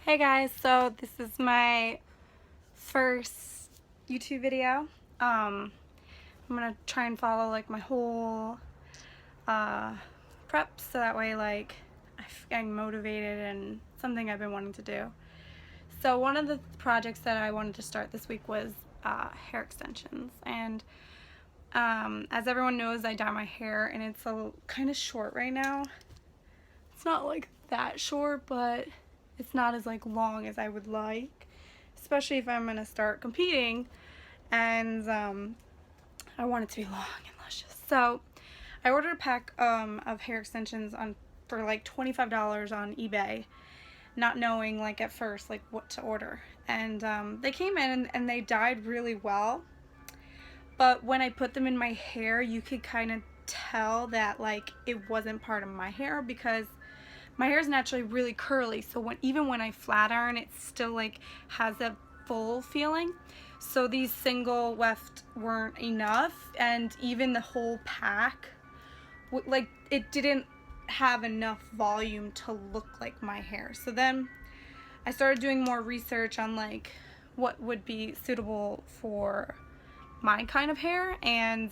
Hey guys, so this is my first YouTube video. I'm gonna try and follow like my whole prep so that way like I'm motivated and something I've been wanting to do. So one of the projects that I wanted to start this week was hair extensions, and as everyone knows, I dye my hair and it's a kind of short right now. It's not like that short, but it's not as like long as I would like, especially if I'm gonna start competing, and I want it to be long and luscious. So I ordered a pack of hair extensions for like $25 on eBay, not knowing like at first like what to order, and they came in and they dyed really well, but when I put them in my hair you could kind of tell that like it wasn't part of my hair, because my hair is naturally really curly, so even when I flat iron, it still like has that full feeling. So these single weft weren't enough, and even the whole pack, like it didn't have enough volume to look like my hair. So then I started doing more research on like what would be suitable for my kind of hair, and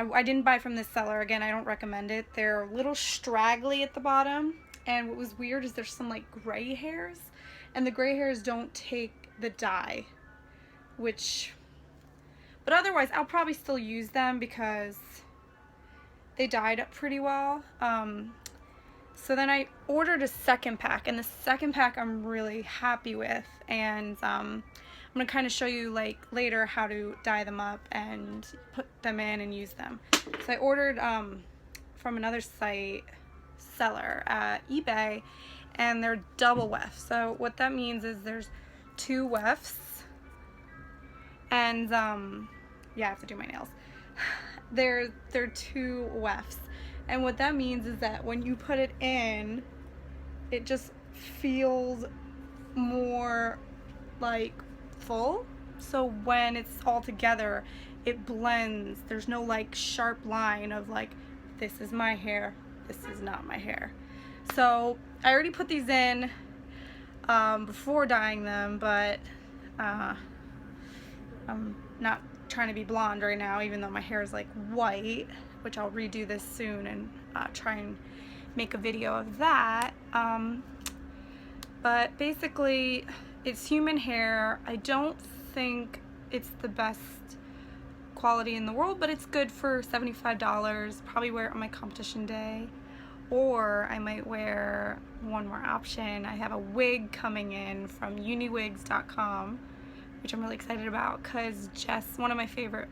I didn't buy from this seller. Again, I don't recommend it. They're a little straggly at the bottom, and what was weird is there's some like gray hairs, and the gray hairs don't take the dye, but otherwise I'll probably still use them because they dyed up pretty well. So then I ordered a second pack, and the second pack I'm really happy with, and I'm going to kind of show you like later how to dye them up and put them in and use them. So I ordered from another seller at eBay, and they're double wefts. So what that means is there's two wefts, and yeah, I have to do my nails. They're two wefts, and what that means is that when you put it in, it just feels more like full. So when it's all together, it blends. There's no like sharp line of like, this is my hair, this is not my hair. So I already put these in before dyeing them, but I'm not trying to be blonde right now, even though my hair is like white, which I'll redo this soon and try and make a video of that. But basically it's human hair. I don't think it's the best quality in the world, but it's good for $75. Probably wear it on my competition day, or I might wear one more option. I have a wig coming in from uniwigs.com, which I'm really excited about, because Jess, one of my favorite,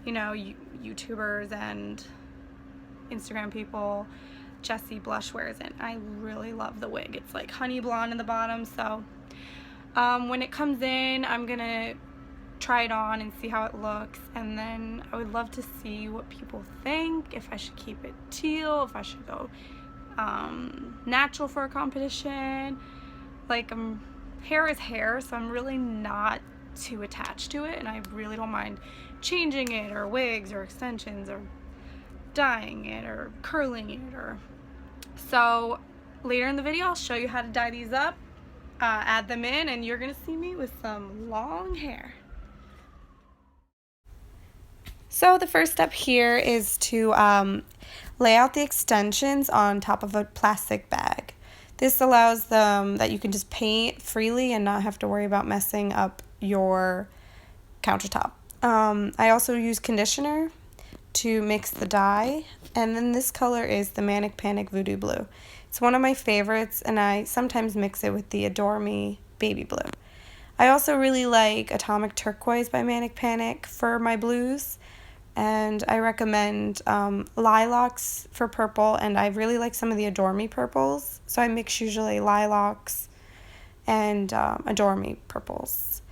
YouTubers and Instagram people, Jessie Blush wears it. I really love the wig. It's like honey blonde in the bottom. So when it comes in, I'm gonna try it on and see how it looks, and then I would love to see what people think, if I should keep it teal, if I should go natural for a competition. Like, hair is hair, so I'm really not too attached to it, and I really don't mind changing it, or wigs, or extensions, or dyeing it, or curling it, or so later in the video I'll show you how to dye these up, add them in, and you're gonna see me with some long hair. So the first step here is to lay out the extensions on top of a plastic bag. This allows them that you can just paint freely and not have to worry about messing up your countertop. I also use conditioner to mix the dye, and then this color is the Manic Voodoo blue. It's one of my favorites, and I sometimes mix it with the Adore Me baby blue. I also really like Atomic Turquoise by Manic for my blues, and I recommend lilacs for purple, and I really like some of the Adore Me purples, so I mix usually lilacs and Adore Me purples.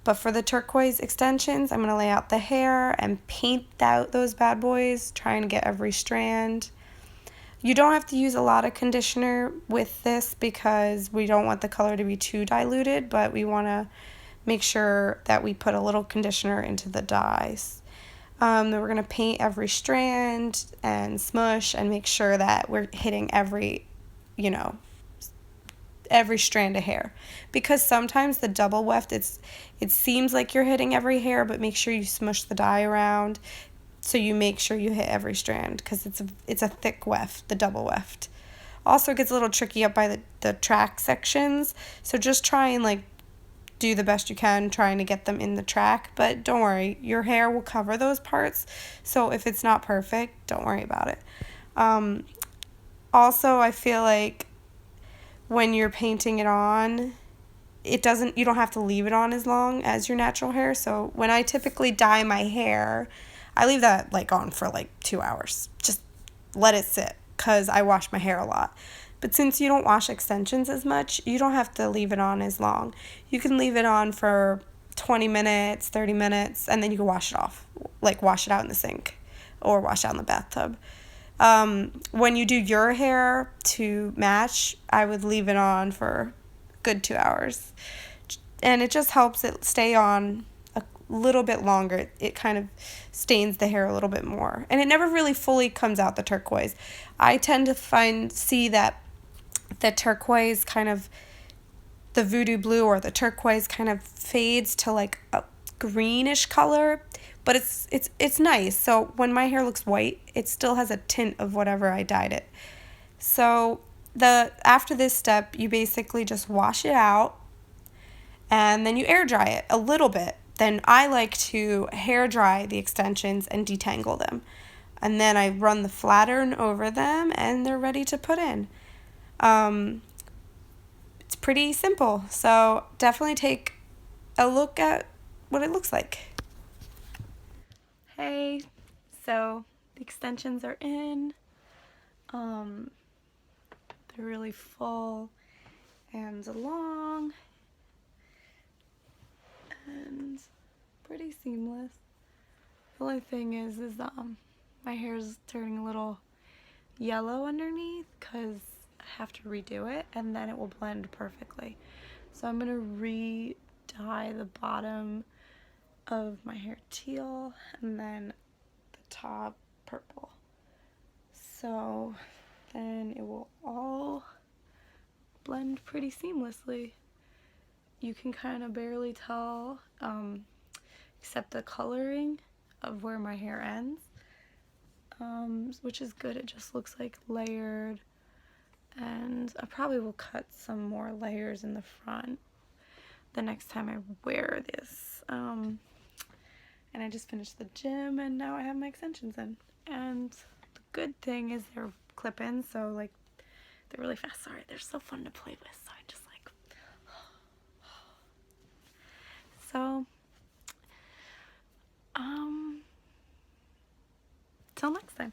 But for the turquoise extensions, I'm going to lay out the hair and paint out those bad boys, trying to get every strand. You don't have to use a lot of conditioner with this because we don't want the color to be too diluted, but we want to make sure that we put a little conditioner into the dyes. Then we're going to paint every strand and smush and make sure that we're hitting every every strand of hair, because sometimes the double weft, it seems like you're hitting every hair, but make sure you smush the dye around so you make sure you hit every strand, because it's a thick weft, the double weft. Also, it gets a little tricky up by the track sections, so just try and like do the best you can trying to get them in the track, but don't worry, your hair will cover those parts, so if it's not perfect, don't worry about it. Also, I feel like when you're painting it on, you don't have to leave it on as long as your natural hair. So when I typically dye my hair, I leave that like on for like 2 hours. Just let it sit, because I wash my hair a lot. But since you don't wash extensions as much, you don't have to leave it on as long. You can leave it on for 20 minutes, 30 minutes, and then you can wash it off. Like wash it out in the sink or wash it out in the bathtub. When you do your hair to match, I would leave it on for a good 2 hours. And it just helps it stay on a little bit longer. It kind of stains the hair a little bit more. And it never really fully comes out, the turquoise. I tend to see that the turquoise kind of, the voodoo blue or the turquoise kind of fades to like a greenish color. But it's nice. So when my hair looks white, it still has a tint of whatever I dyed it. So after this step, you basically just wash it out, and then you air dry it a little bit. Then I like to hair dry the extensions and detangle them. And then I run the flat iron over them, and they're ready to put in. It's pretty simple. So definitely take a look at what it looks like. Hey, so the extensions are in. They're really full and long and pretty seamless. The only thing is my hair's turning a little yellow underneath because I have to redo it, and then it will blend perfectly. So I'm gonna re-dye the bottom of my hair teal and then the top purple. So then it will all blend pretty seamlessly. You can kind of barely tell, except the coloring of where my hair ends, which is good. It just looks like layered, and I probably will cut some more layers in the front the next time I wear this. And I just finished the gym, and now I have my extensions in. And the good thing is they're clip-ins, so like they're really fast. Sorry, they're so fun to play with. So I just like, so till next time.